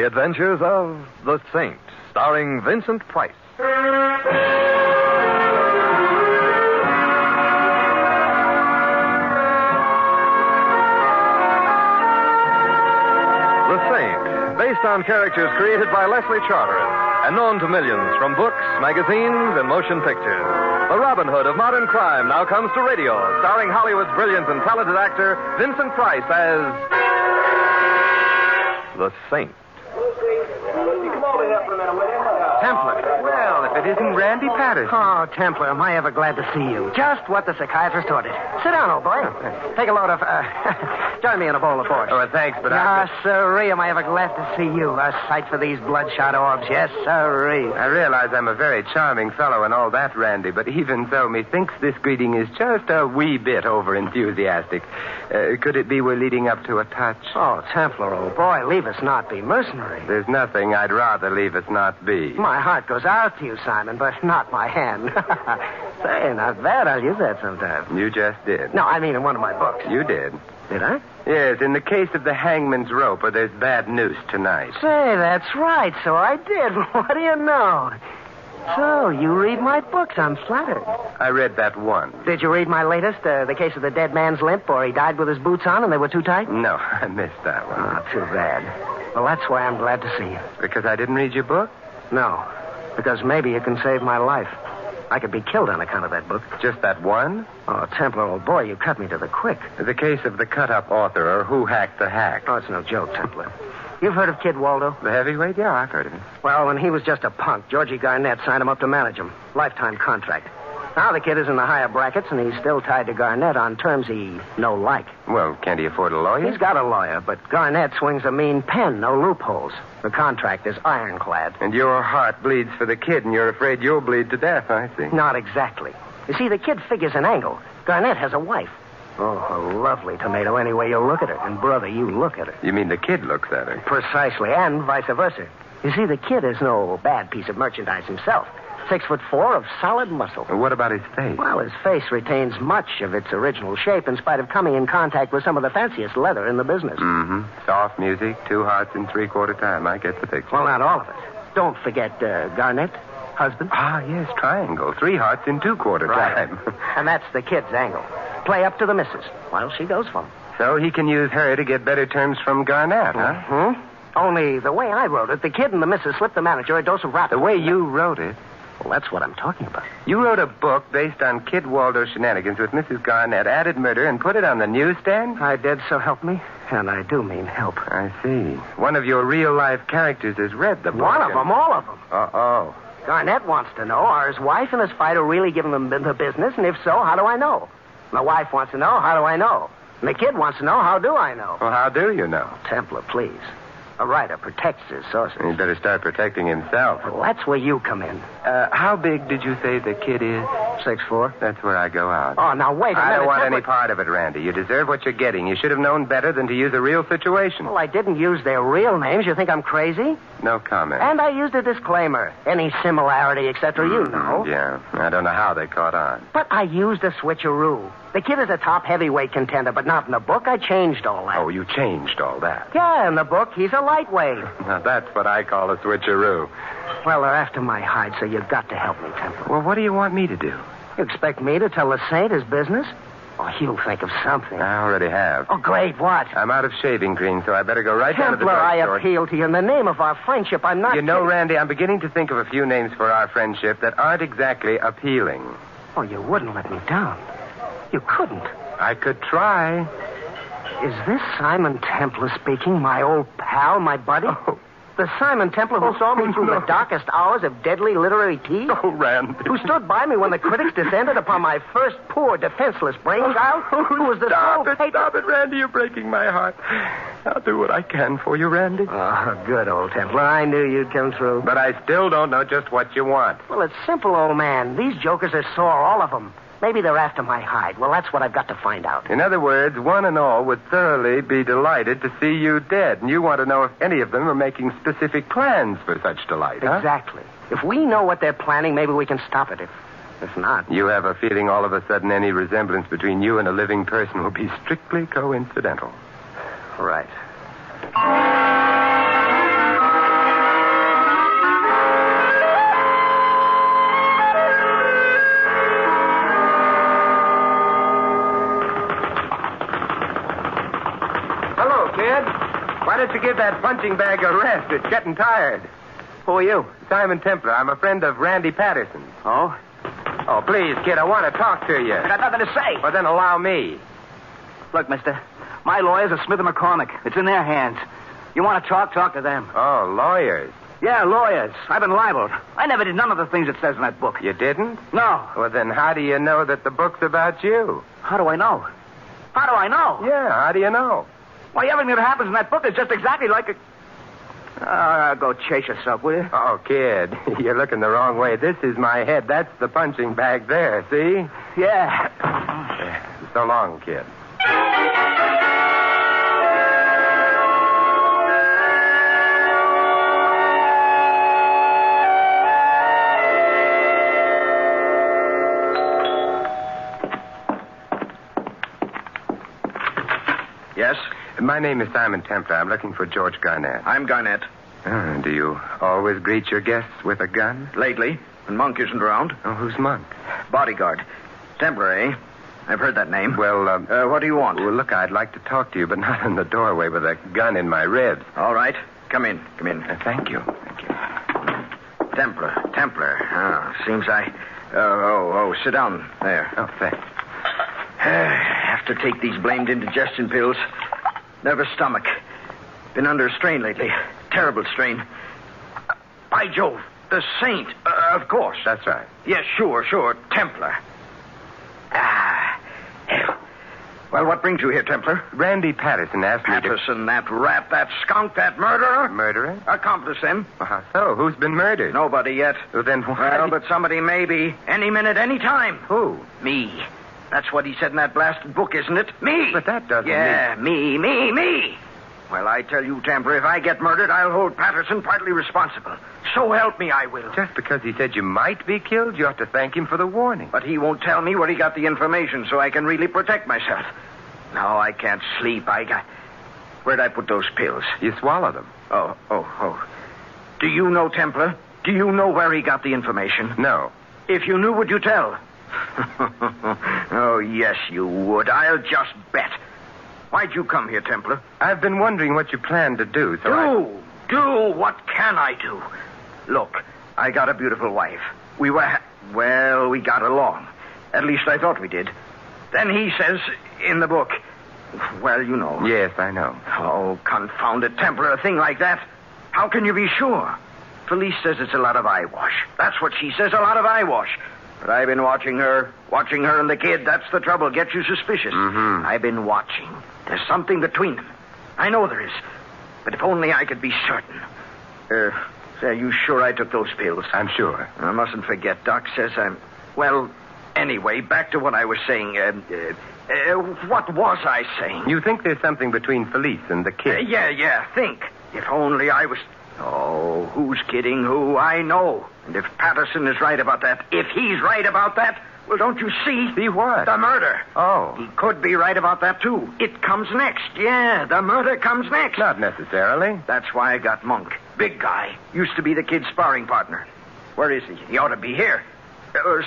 adventures of The Saint, starring Vincent Price. The Saint, based on characters created by Leslie Charteris and known to millions from books, magazines, and motion pictures. The Robin Hood of modern crime now comes to radio, starring Hollywood's brilliant and talented actor Vincent Price as The Saint. Templar. Well, if it isn't Randy Patterson. Oh, Templar, am I ever glad to see you. Just what the psychiatrist ordered. Sit down, old boy. Take a load of, join me in a bowl of pork. Oh, thanks, but sirree, am I ever glad to see you. A sight for these bloodshot orbs. Yes, sirree. I realize I'm a very charming fellow and all that, Randy, but even so, methinks this greeting is just a wee bit over-enthusiastic. Could it be we're leading up to a touch? Oh, Templar, old boy, leave us not be mercenary. There's nothing I'd rather leave us not be. My heart goes out to you, Simon, but not my hand. Say, not bad. I'll use that sometime. You just did. No, I mean in one of my books. You did. Did I? Yes, in the case of the hangman's rope, or there's bad news tonight. Say, that's right. So I did. What do you know? So, you read my books. I'm flattered. I read that one. Did you read my latest, the case of the dead man's limp, or he died with his boots on and they were too tight? No, I missed that one. Oh, too bad. Well, that's why I'm glad to see you. Because I didn't read your book? No, because maybe you can save my life. I could be killed on account of that book. Just that one? Oh, Templar, old boy, you cut me to the quick. The case of the cut-up author, or who hacked the hack. Oh, it's no joke, Templar. You've heard of Kid Waldo? The heavyweight? Yeah, I've heard of him. Well, when he was just a punk, Georgie Garnett signed him up to manage him. Lifetime contract. Now the kid is in the higher brackets, and he's still tied to Garnett on terms he no like. Well, can't he afford a lawyer? He's got a lawyer, but Garnett swings a mean pen, no loopholes. The contract is ironclad. And your heart bleeds for the kid, and you're afraid you'll bleed to death, I see. Not exactly. You see, the kid figures an angle. Garnett has a wife. Oh, a lovely tomato any way you look at her. And, brother, you look at her. You mean the kid looks at her? Precisely, and vice versa. You see, the kid is no bad piece of merchandise himself. 6'4" of solid muscle. What about his face? Well, his face retains much of its original shape in spite of coming in contact with some of the fanciest leather in the business. Mm-hmm. Soft music, 2 hearts in 3/4 time. I get the picture. Well, not all of it. Don't forget Garnett, husband. Ah, yes, triangle. 3 hearts in 2/4 time. And that's the kid's angle. Play up to the missus while she goes for him. So he can use her to get better terms from Garnett, huh? Mm-hmm. Only the way I wrote it, the kid and the missus slipped the manager a dose of rap. The way you wrote it? Well, that's what I'm talking about. You wrote a book based on Kid Waldo's shenanigans with Mrs. Garnett, added murder, and put it on the newsstand? I did, so help me. And I do mean help. I see. One of your real-life characters has read the book. One of them, all of them. Uh-oh. Garnett wants to know, are his wife and his fighter really giving them the business? And if so, how do I know? The wife wants to know, how do I know? And the kid wants to know, how do I know? Well, how do you know? Templar, please. A writer protects his sources. He'd better start protecting himself. Well, that's where you come in. How big did you say the kid is? 6'4". That's where I go out. Oh, now wait a minute. I don't want any part of it, Randy. You deserve what you're getting. You should have known better than to use a real situation. Well, I didn't use their real names. You think I'm crazy? No comment. And I used a disclaimer. Any similarity, etc., you know. Yeah. I don't know how they caught on. But I used a switcheroo. The kid is a top heavyweight contender, but not in the book. I changed all that. Oh, you changed all that. Yeah, in the book, he's a lightweight. Now, that's what I call a switcheroo. Well, they're after my hide, so you've got to help me, Templar. Well, what do you want me to do? You expect me to tell the Saint his business? Oh, he'll think of something. I already have. Oh, great, what? I'm out of shaving cream, so I better go right down to the Templar, drugstore. I appeal to you in the name of our friendship. I'm not... You know, Randy, I'm beginning to think of a few names for our friendship that aren't exactly appealing. Oh, you wouldn't let me down. You couldn't. I could try. Is this Simon Templar speaking, my old pal, my buddy? Oh. The Simon Templar who saw me through the darkest hours of deadly literary tea? Oh, Randy. Who stood by me when the critics descended upon my first poor, defenseless brainchild? Who was the Stop sole it, stop it, Randy. You're breaking my heart. I'll do what I can for you, Randy. Oh, good, old Templar. I knew you'd come through. But I still don't know just what you want. Well, it's simple, old man. These jokers are sore, all of them. Maybe they're after my hide. Well, that's what I've got to find out. In other words, one and all would thoroughly be delighted to see you dead. And you want to know if any of them are making specific plans for such delight, huh? Exactly. If we know what they're planning, maybe we can stop it. If not... You have a feeling all of a sudden any resemblance between you and a living person will be strictly coincidental. Right. kid. Why don't you give that punching bag a rest? It's getting tired. Who are you? Simon Templar. I'm a friend of Randy Patterson. Oh? Oh, please, kid, I want to talk to you. I got nothing to say. Well, then allow me. Look, mister, my lawyers are Smith & McCormick. It's in their hands. You want to talk to them. Oh, lawyers. Yeah, lawyers. I've been libeled. I never did none of the things it says in that book. You didn't? No. Well, then how do you know that the book's about you? How do I know? How do I know? Yeah, how do you know? Why, everything that happens in that book is just exactly like a... go chase yourself, will you? Oh, kid, you're looking the wrong way. This is my head. That's the punching bag there, see? Yeah. So long, kid. Yes? My name is Simon Templar. I'm looking for George Garnett. I'm Garnett. Do you always greet your guests with a gun? Lately, when Monk isn't around. Oh, who's Monk? Bodyguard. Templar, eh? I've heard that name. Well, what do you want? Well, look, I'd like to talk to you, but not in the doorway with a gun in my ribs. All right. Come in. Come in. Thank you. Thank you. Templar. Seems I... sit down. There. Oh, thanks. Have to take these blamed indigestion pills. Nervous stomach. Been under a strain lately. Terrible strain. By Jove, the saint. Of course. That's right. Yes, sure. Templar. Well, what brings you here, Templar? Randy Patterson asked me to... Patterson, that rat, that skunk, that murderer? Murderer? Accomplice him. Well, how so? Who's been murdered? Nobody yet. Well, then why... Well, but somebody may be. Any minute, any time. Who? Me. That's what he said in that blasted book, isn't it? Me. But that doesn't mean... me. Well, I tell you, Templar, if I get murdered, I'll hold Patterson partly responsible. So help me, I will. Just because he said you might be killed, you ought to thank him for the warning. But he won't tell me where he got the information so I can really protect myself. No, I can't sleep. Where'd I put those pills? You swallow them. Oh. Do you know, Templar? Do you know where he got the information? No. If you knew, would you tell? Oh, yes, you would. I'll just bet. Why'd you come here, Templar? I've been wondering what you plan to do, so Do? What can I do? Look, I got a beautiful wife. We got along. At least I thought we did. Then he says in the book, well, you know. Yes, I know. Oh, confound it, Templar, a thing like that. How can you be sure? Felice says it's a lot of eyewash. That's what she says, a lot of eyewash. But I've been watching her and the kid. That's the trouble. Gets you suspicious. Mm-hmm. I've been watching. There's something between them. I know there is. But if only I could be certain. Are you sure I took those pills? I'm sure. I mustn't forget. Doc says I'm... Well, anyway, back to what I was saying. What was I saying? You think there's something between Felice and the kid? Yeah. Think. If only I was... Oh, who's kidding who? I know. And if Patterson is right about that, if he's right about that, well, don't you see? See what? The murder. Oh. He could be right about that, too. It comes next. Yeah, the murder comes next. Not necessarily. That's why I got Monk. Big guy. Used to be the kid's sparring partner. Where is he? He ought to be here.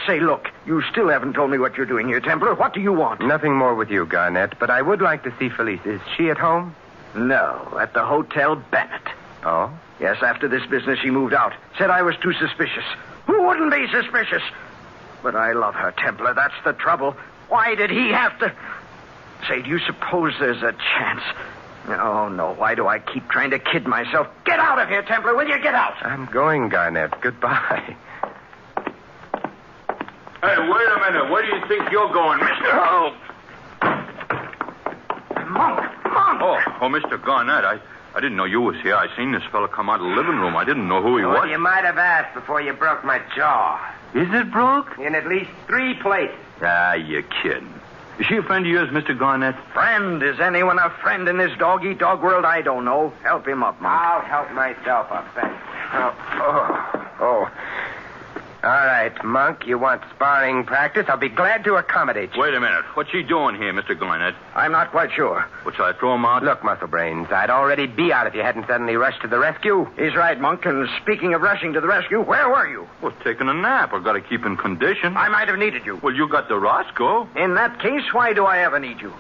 Say, look, you still haven't told me what you're doing here, Templar. What do you want? Nothing more with you, Garnett, but I would like to see Felice. Is she at home? No, at the Hotel Bennett. Oh? Yes, after this business, she moved out. Said I was too suspicious. Who wouldn't be suspicious? But I love her, Templar. That's the trouble. Why did he have to... Say, do you suppose there's a chance? Oh, no. Why do I keep trying to kid myself? Get out of here, Templar. Will you get out? I'm going, Garnett. Goodbye. Hey, wait a minute. Where do you think you're going, mister? Oh. Monk! Oh, Mr. Garnett, I didn't know you was here. I seen this fella come out of the living room. I didn't know who he was. Well, you might have asked before you broke my jaw. Is it broke? In at least 3 places. Ah, you're kidding. Is she a friend of yours, Mr. Garnett? Friend? Is anyone a friend in this dog-eat-dog world? I don't know. Help him up, Monk. I'll help myself up, thanks. Oh. All right, Monk, you want sparring practice? I'll be glad to accommodate you. Wait a minute. What's she doing here, Mr. Garnett? I'm not quite sure. What, shall I throw him out? Look, Muscle Brains, I'd already be out if you hadn't suddenly rushed to the rescue. He's right, Monk. And speaking of rushing to the rescue, where were you? Well, taking a nap. I've got to keep in condition. I might have needed you. Well, you got the Roscoe. In that case, why do I ever need you?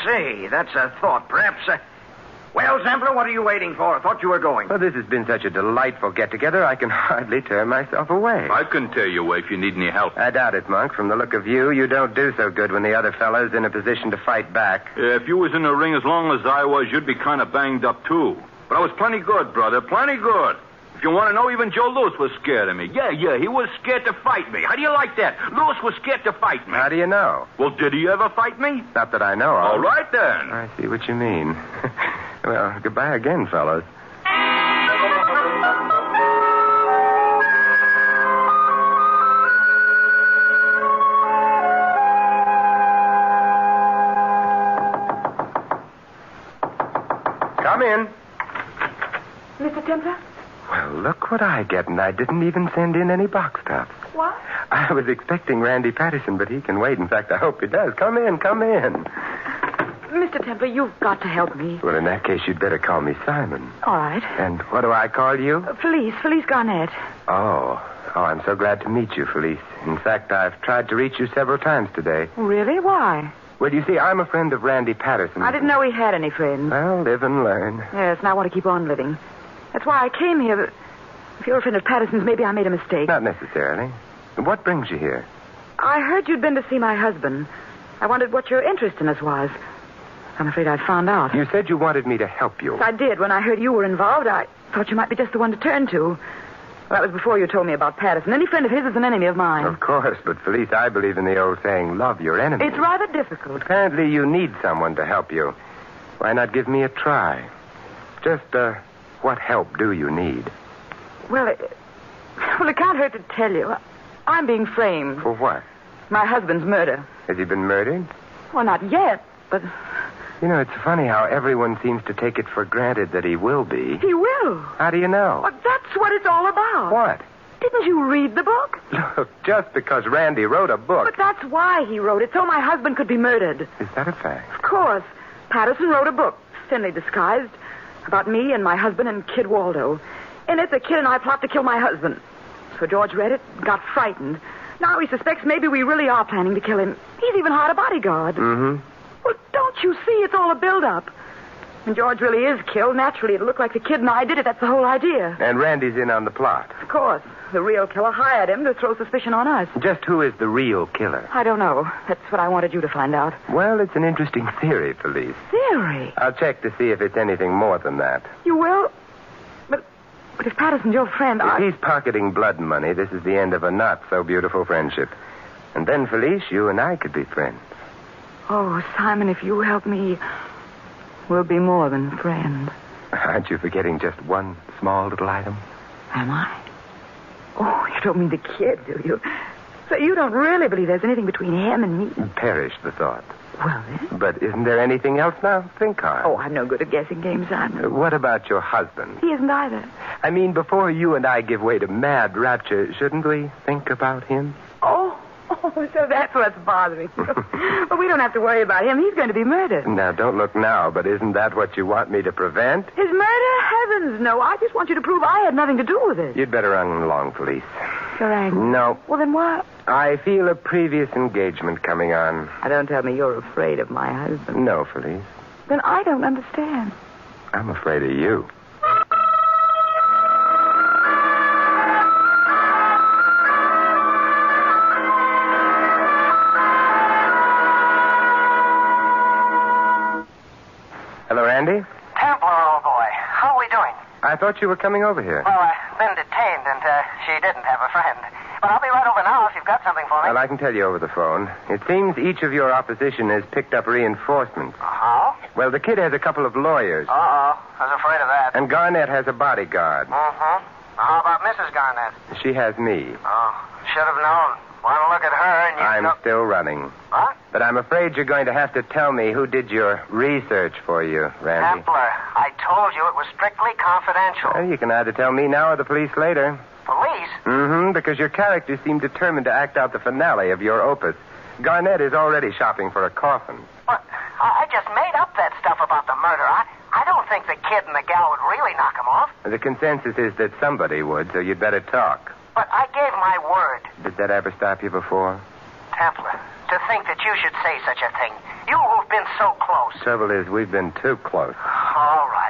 Say, that's a thought. Perhaps Well, Templar, what are you waiting for? I thought you were going. Well, this has been such a delightful get-together, I can hardly tear myself away. I can tell you away if you need any help. I doubt it, Monk. From the look of you, you don't do so good when the other fellow's in a position to fight back. If you was in the ring as long as I was, you'd be kind of banged up, too. But I was plenty good, brother, plenty good. If you want to know, even Joe Louis was scared of me. Yeah, he was scared to fight me. How do you like that? Louis was scared to fight me. How do you know? Well, did he ever fight me? Not that I know of. All right, then. I see what you mean. Well, goodbye again, fellows. Come in. Mr. Templar? Well, look what I get, and I didn't even send in any box tops. What? I was expecting Randy Patterson, but he can wait. In fact, I hope he does. Come in. Mr. Templar, you've got to help me. Well, in that case, you'd better call me Simon. All right. And what do I call you? Felice Garnett. Oh, I'm so glad to meet you, Felice. In fact, I've tried to reach you several times today. Really? Why? Well, you see, I'm a friend of Randy Patterson. I didn't know he had any friends. Well, live and learn. Yes, and I want to keep on living. That's why I came here, but if you're a friend of Patterson's, maybe I made a mistake. Not necessarily. What brings you here? I heard you'd been to see my husband. I wondered what your interest in us was. I'm afraid I found out. You said you wanted me to help you. Yes, I did. When I heard you were involved, I thought you might be just the one to turn to. Well, that was before you told me about Patterson. Any friend of his is an enemy of mine. Of course, but Felice, I believe in the old saying, love your enemy. It's rather difficult. Apparently you need someone to help you. Why not give me a try? Just, what help do you need? Well, it can't hurt to tell you. I'm being framed. For what? My husband's murder. Has he been murdered? Well, not yet, but... You know, it's funny how everyone seems to take it for granted that he will be. He will. How do you know? Well, that's what it's all about. What? Didn't you read the book? Look, just because Randy wrote a book... But that's why he wrote it, so my husband could be murdered. Is that a fact? Of course. Patterson wrote a book, thinly disguised, about me and my husband and Kid Waldo. In it, the kid and I plot to kill my husband. So George read it and got frightened. Now he suspects maybe we really are planning to kill him. He's even hired a bodyguard. Mm-hmm. Well, don't you see? It's all a build-up. When George really is killed, naturally it'll look like the kid and I did it. That's the whole idea. And Randy's in on the plot. Of course. The real killer hired him to throw suspicion on us. Just who is the real killer? I don't know. That's what I wanted you to find out. Well, it's an interesting theory, Felice. Theory? I'll check to see if it's anything more than that. You will? But if Patterson's your friend, If he's pocketing blood money, this is the end of a not-so-beautiful friendship. And then, Felice, you and I could be friends. Oh, Simon, if you help me, we'll be more than friends. Aren't you forgetting just one small little item? Am I? Oh, you don't mean the kid, do you? So you don't really believe there's anything between him and me? Perish the thought. Well, then. But isn't there anything else now? Think hard. Oh, I'm no good at guessing games, Simon. What about your husband? He isn't either. I mean, before you and I give way to mad rapture, shouldn't we think about him? Oh, so that's what's bothering you. Well, we don't have to worry about him. He's going to be murdered. Now, don't look now, but isn't that what you want me to prevent? His murder? Heavens, no. I just want you to prove I had nothing to do with it. You'd better run along, Felice. You're angry? No. Well, then what? I feel a previous engagement coming on. Don't tell me you're afraid of my husband. No, Felice. Then I don't understand. I'm afraid of you. Hello, Randy? Templar, old boy. How are we doing? I thought you were coming over here. Well, I've been detained, and she didn't have a friend. But I'll be right over now if you've got something for me. Well, I can tell you over the phone. It seems each of your opposition has picked up reinforcements. Oh? Well, the kid has a couple of lawyers. Uh-oh. I was afraid of that. And Garnett has a bodyguard. Mm-hmm. How about Mrs. Garnett? She has me. Oh, should have known. One look at her and you I'm still running. What? But I'm afraid you're going to have to tell me who did your research for you, Randy. Templar, I told you it was strictly confidential. Well, you can either tell me now or the police later. Police? Mm-hmm, because your characters seem determined to act out the finale of your opus. Garnett is already shopping for a coffin. What? I just made up that stuff about the murder. I don't think the kid and the gal would really knock him off. The consensus is that somebody would, so you'd better talk. But I gave my word. Did that ever stop you before? Templar, to think that you should say such a thing. You who've been so close. Trouble is, we've been too close. All right.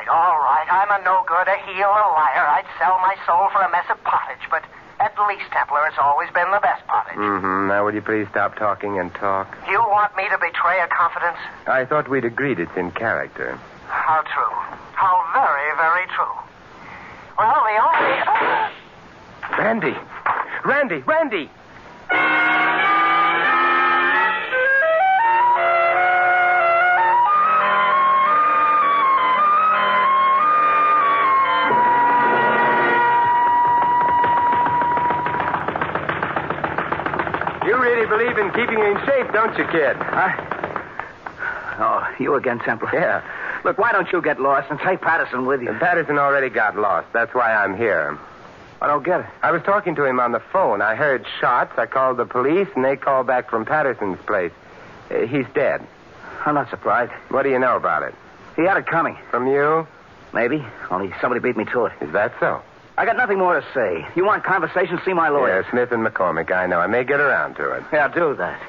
were to heal a liar, I'd sell my soul for a mess of pottage, but at least, Templar, it's always been the best pottage. Mm-hmm. Now, will you please stop talking and talk? You want me to betray a confidence? I thought we'd agreed it's in character. How true. How very, very true. Well, the only... Randy! You really believe in keeping in shape, don't you, kid? Oh, you again, Templar? Yeah. Look, why don't you get lost and take Patterson with you? Patterson already got lost. That's why I'm here. I don't get it. I was talking to him on the phone. I heard shots. I called the police, and they called back from Patterson's place. He's dead. I'm not surprised. What do you know about it? He had it coming. From you? Maybe. Only somebody beat me to it. Is that so? I got nothing more to say. You want conversation? See my lawyer. Yeah, Smith and McCormick. I know. I may get around to it. Yeah, do that.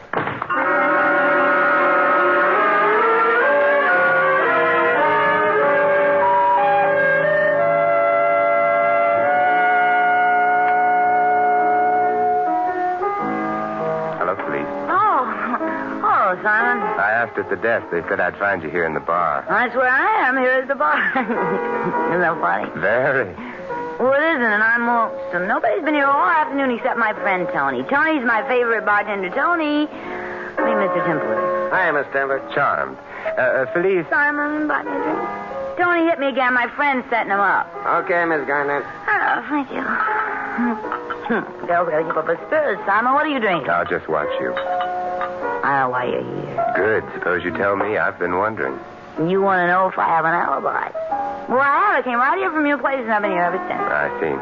Hello, police. Oh, Simon. I asked at the desk. They said I'd find you here in the bar. That's where I am. Here at the bar. Isn't that funny? Very. Well, it isn't, and I'm lonesome. Nobody's been here all afternoon except my friend Tony. Tony's my favorite bartender. Tony. Meet Mr. Templar. Hi, Miss Templar. Charmed. Felice. Simon, buy me a drink. Tony hit me again. My friend's setting him up. Okay, Miss Garnett. Oh, thank you. Girls gotta keep up a spirit. Simon, what are you drinking? I'll just watch you. I know why you're here. Good. Suppose you tell me. I've been wondering. You want to know if I have an alibi. Well, I have. I came right here from your place, and I've been here ever since. I see.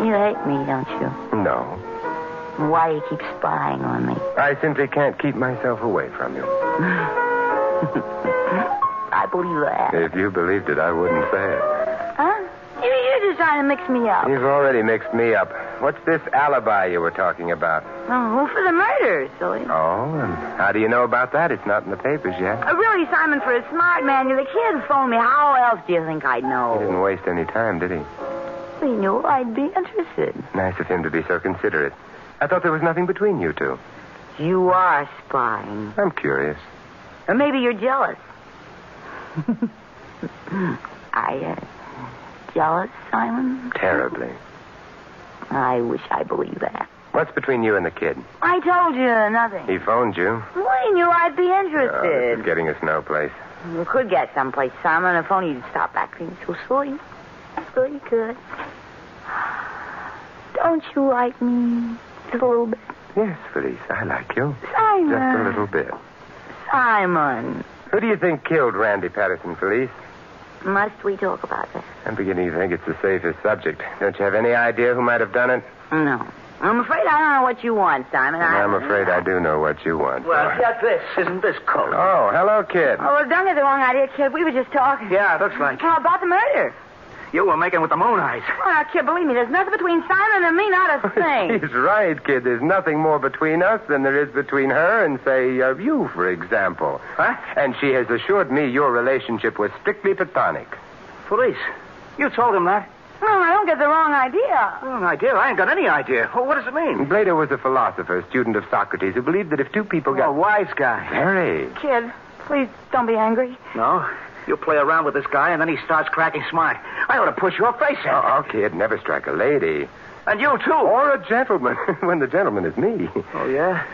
You hate me, don't you? No. Why do you keep spying on me? I simply can't keep myself away from you. I believe that. If you believed it, I wouldn't say it. Huh? You're just trying to mix me up. You've already mixed me up. What's this alibi you were talking about? Oh, for the murder, silly. Oh, and how do you know about that? It's not in the papers yet. Really, Simon, for a smart man, the kid phoned me. How else do you think I'd He know? didn't waste any time, did he? He knew I'd be interested. Nice of him to be so considerate. I thought there was nothing between you two. You are spying. I'm curious. Or maybe you're jealous. Jealous, Simon? Terribly. I wish I believed that. What's between you and the kid? I told you nothing. He phoned you. Well, he knew I'd be Oh, interested. this is getting us no place. We could get someplace, Simon, if only you'd stop acting so silly. So you could. Don't you like me? Just a little bit. Yes, Felice, I like you. Simon. Just a little bit. Simon. Who do you think killed Randy Patterson, Felice? Must we talk about that? I'm beginning to think it's the safest subject. Don't you have any idea who might have done it? No. I'm afraid I don't know what you want, Simon. I'm afraid I do know what you want. Well, get this. Isn't this cold? Oh, hello, kid. Oh, well, don't get the wrong idea, kid. We were just talking. Yeah, it looks like. How about the murder? You were making with the moon eyes. Oh, now, kid, believe me, there's nothing between Simon and me, not a thing. He's right, kid. There's nothing more between us than there is between her and, say, you, for example. Huh? And she has assured me your relationship was strictly platonic. Police. You told him that? No, I don't get the wrong idea. Wrong idea? I ain't got any idea. Well, what does it mean? Plato was a philosopher, student of Socrates, who believed that if two people A got... wise guy. Very. Kid, please don't be angry. No. You play around with this guy, and then he starts cracking smart. I ought to put your face in. Oh, kid, never strike a lady. And you, too. Or a gentleman, when the gentleman is me. Oh, yeah?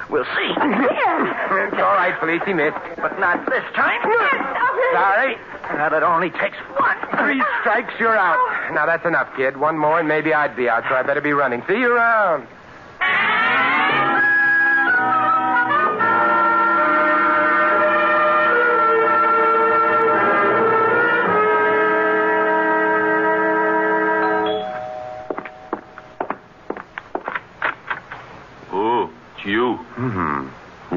We'll see. It's all right, Felice, he missed. But not this time. Stop it. Sorry. Well, it only takes one. 3 strikes, you're out. Now, that's enough, kid. One more, and maybe I'd be out, so I better be running. See you around. Oh, it's you.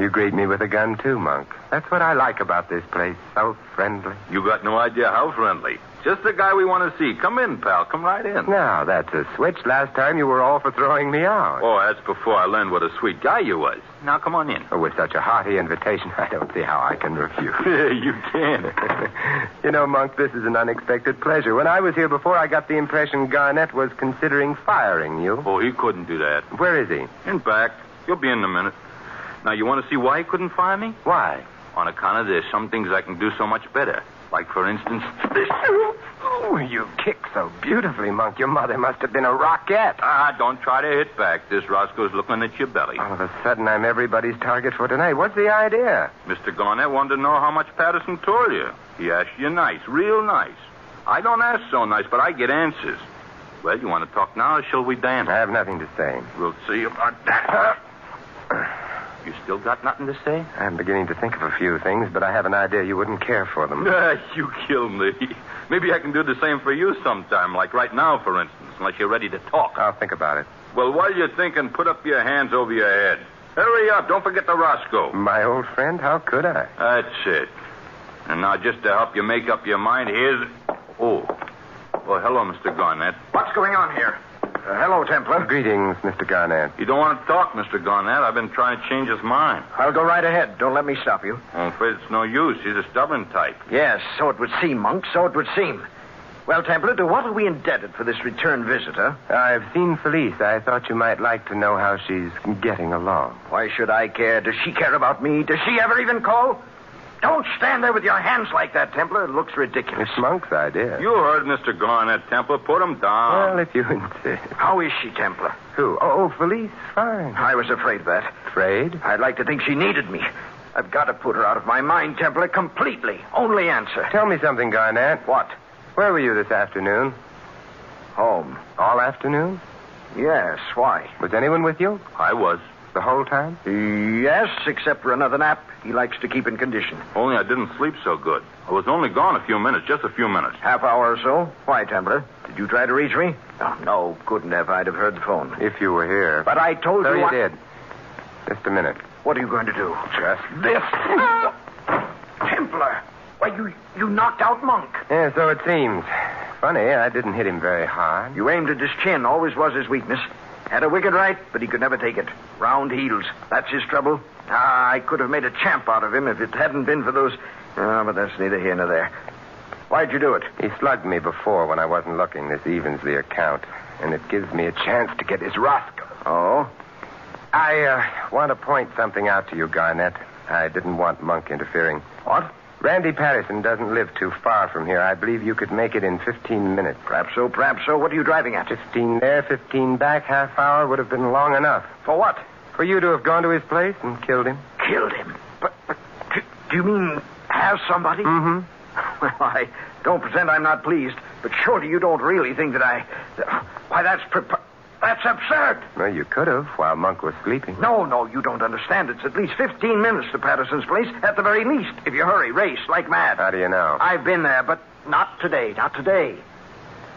You treat me with a gun, too, Monk. That's what I like about this place. So friendly. You got no idea how friendly. Just the guy we want to see. Come in, pal. Come right in. Now, that's a switch. Last time you were all for throwing me out. Oh, that's before I learned what a sweet guy you was. Now, come on in. Oh, with such a hearty invitation, I don't see how I can refuse. You can. You know, Monk, this is an unexpected pleasure. When I was here before, I got the impression Garnett was considering firing you. Oh, he couldn't do that. Where is he? In back. He'll be in a minute. Now, you want to see why he couldn't fire me? Why? On account of there's some things I can do so much better. Like, for instance, this. Oh, you kick so beautifully, Monk. Your mother must have been a rocket. Don't try to hit back. This Roscoe's looking at your belly. All of a sudden, I'm everybody's target for tonight. What's the idea? Mr. Garnett wanted to know how much Patterson told you. He asked you nice, real nice. I don't ask so nice, but I get answers. Well, you want to talk now, or shall we dance? I have nothing to say. We'll see about that. You still got nothing to say? I'm beginning to think of a few things, but I have an idea you wouldn't care for them. You kill me. Maybe I can do the same for you sometime, like right now, for instance, unless you're ready to talk. I'll think about it. Well, while you're thinking, put up your hands over your head. Hurry up. Don't forget the Roscoe. My old friend? How could I? That's it. And now, just to help you make up your mind, here's... Oh. Well, hello, Mr. Garnett. What's going on here? Hello, Templar. Greetings, Mr. Garnett. You don't want to talk, Mr. Garnett. I've been trying to change his mind. I'll go right ahead. Don't let me stop you. I'm afraid it's no use. He's a stubborn type. Yes, so it would seem, Monk. So it would seem. Well, Templar, to what are we indebted for this return visitor? I've seen Felice. I thought you might like to know how she's getting along. Why should I care? Does she care about me? Does she ever even call? Don't stand there with your hands like that, Templar. It looks ridiculous. It's Monk's idea. You heard Mr. Garnett, Templar. Put him down. Well, if you insist. How is she, Templar? Who? Oh, Felice. Fine. I was afraid of that. Afraid? I'd like to think she needed me. I've got to put her out of my mind, Templar, completely. Only answer. Tell me something, Garnett. What? Where were you this afternoon? Home. All afternoon? Yes, why? Was anyone with you? I was. The whole time? Yes, except for another nap. He likes to keep in condition. Only I didn't sleep so good. I was only gone a few minutes, just a few minutes. Half hour or so. Why, Templar? Did you try to reach me? Oh, no, couldn't have. I'd have heard the phone. If you were here. But I told So you you did. Just a minute. What are you going to do? Just This. Templar. Why, you knocked out Monk. Yeah, so it seems. Funny, I didn't hit him very hard. You aimed at his chin. Always was his weakness. Had a wicked right, but he could never take it. Round heels. That's his trouble. I could have made a champ out of him if it hadn't been for those... but that's neither here nor there. Why'd you do it? He slugged me before when I wasn't looking. This evens the account. And it gives me a chance to get his Roscoe. Oh? I want to point something out to you, Garnett. I didn't want Monk interfering. What? Randy Patterson doesn't live too far from here. I believe you could make it in 15 minutes. Perhaps so, perhaps so. What are you driving at? 15 there, 15 back, half hour would have been long enough. For what? For you to have gone to his place and killed him. Killed him? But do you mean have somebody? Mm-hmm. Well, I don't pretend I'm not pleased, but surely you don't really think that why, that's absurd. Well, you could have while Monk was sleeping. No, you don't understand. It's at least 15 minutes to Patterson's place, at the very least. If you hurry, race like mad. How do you know? I've been there, but not today.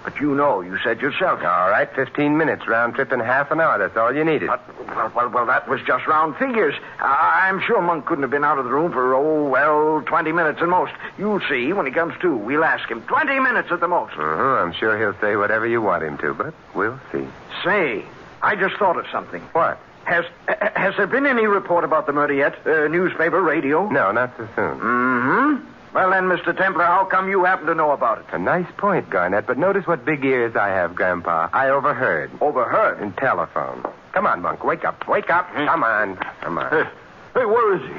But you know, you said yourself. All right, 15 minutes, round trip in half an hour. That's all you needed. Well, that was just round figures. I'm sure Monk couldn't have been out of the room for, 20 minutes at most. You'll see when he comes to. We'll ask him. 20 minutes at the most. I'm sure he'll say whatever you want him to, but we'll see. Say, I just thought of something. What? Has there been any report about the murder yet? Newspaper, radio? No, not so soon. Mm-hmm. Well, then, Mr. Templar, how come you happen to know about it? A nice point, Garnett, but notice what big ears I have, Grandpa. I overheard. Overheard? In telephone. Come on, Monk, wake up. Wake up. Come on. Hey, where is he?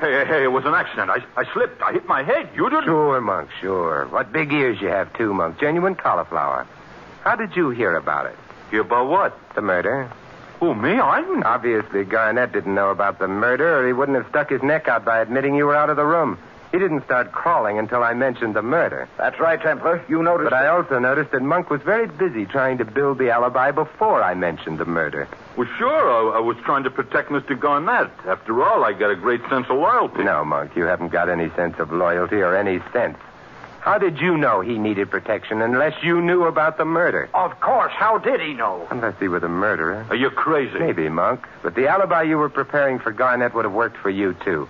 Hey, it was an accident. I slipped. I hit my head. You didn't? Sure, Monk, sure. What big ears you have, too, Monk. Genuine cauliflower. How did you hear about it? Hear about what? The murder. Who, me? I didn't. Obviously, Garnett didn't know about the murder, or he wouldn't have stuck his neck out by admitting you were out of the room. He didn't start crawling until I mentioned the murder. That's right, Templar. You noticed. But I also noticed that Monk was very busy trying to build the alibi before I mentioned the murder. Well, sure. I was trying to protect Mr. Garnett. After all, I got a great sense of loyalty. No, Monk, you haven't got any sense of loyalty or any sense. How did you know he needed protection unless you knew about the murder? Of course. How did he know? Unless he were the murderer. Are you crazy? Maybe, Monk. But the alibi you were preparing for Garnett would have worked for you, too.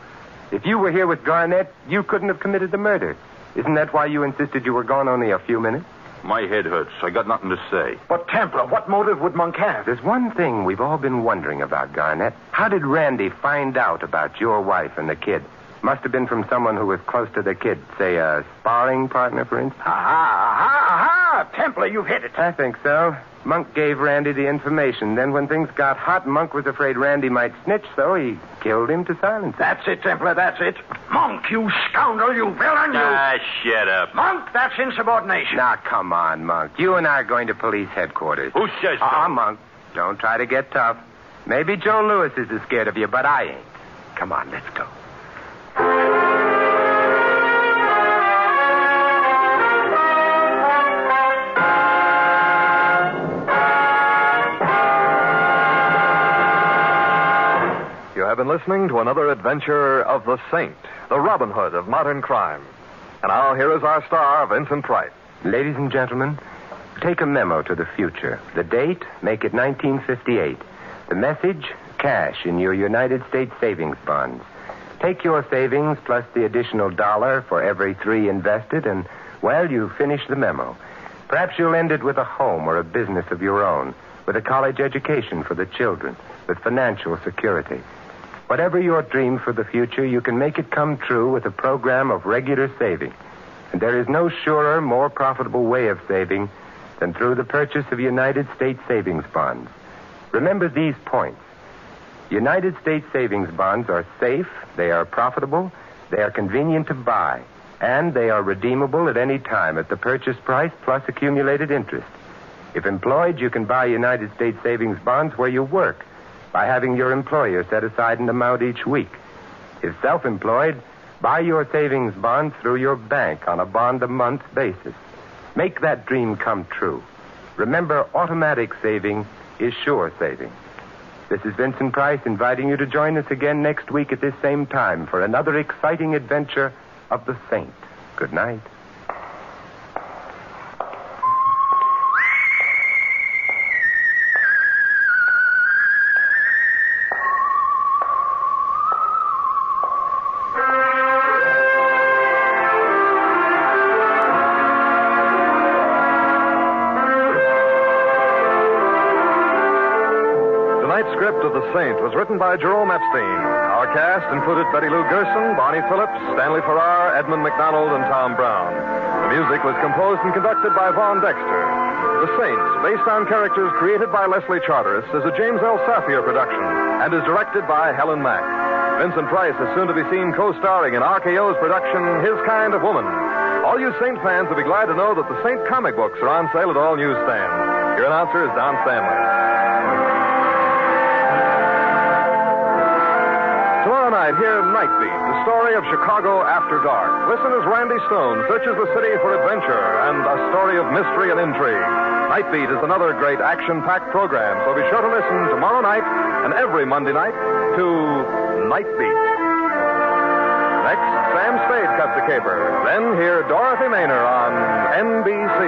If you were here with Garnett, you couldn't have committed the murder. Isn't that why you insisted you were gone only a few minutes? My head hurts. I got nothing to say. But, Templar, what motive would Monk have? There's one thing we've all been wondering about, Garnett. How did Randy find out about your wife and the kid? Must have been from someone who was close to the kid. Say, a sparring partner, for instance? Aha! Templar, you've hit it. I think so. Monk gave Randy the information. Then when things got hot, Monk was afraid Randy might snitch, so he killed him to silence him. That's it, Templar, that's it. Monk, you scoundrel, you villain, you... Shut up. Monk, that's insubordination. Now, come on, Monk. You and I are going to police headquarters. Who says so? Monk, don't try to get tough. Maybe Joe Lewis is as scared of you, but I ain't. Come on, let's go. You have been listening to another adventure of the Saint, the Robin Hood of modern crime. And now here is our star, Vincent Price. Ladies and gentlemen, take a memo to the future. The date, make it 1958. The message, cash in your United States savings bonds. Take your savings plus the additional $1 for every 3 invested, and, well, you finish the memo. Perhaps you'll end it with a home or a business of your own, with a college education for the children, with financial security. Whatever your dream for the future, you can make it come true with a program of regular saving. And there is no surer, more profitable way of saving than through the purchase of United States savings bonds. Remember these points. United States savings bonds are safe, they are profitable, they are convenient to buy, and they are redeemable at any time at the purchase price plus accumulated interest. If employed, you can buy United States savings bonds where you work by having your employer set aside an amount each week. If self-employed, buy your savings bonds through your bank on a bond-a-month basis. Make that dream come true. Remember, automatic saving is sure saving. This is Vincent Price inviting you to join us again next week at this same time for another exciting adventure of the Saint. Good night. Tonight's script of The Saint was written by Jerome Epstein. Our cast included Betty Lou Gerson, Bonnie Phillips, Stanley Farrar, Edmund McDonald, and Tom Brown. The music was composed and conducted by Vaughn Dexter. The Saints, based on characters created by Leslie Charteris, is a James L. Safier production and is directed by Helen Mack. Vincent Price is soon to be seen co-starring in RKO's production, His Kind of Woman. All you Saint fans will be glad to know that the Saint comic books are on sale at all newsstands. Your announcer is Don Stanley. Tomorrow night, hear Night Beat, the story of Chicago after dark. Listen as Randy Stone searches the city for adventure and a story of mystery and intrigue. Night Beat is another great action-packed program, so be sure to listen tomorrow night and every Monday night to Night Beat. Next, Sam Spade cuts a caper. Then hear Dorothy Maynor on NBC.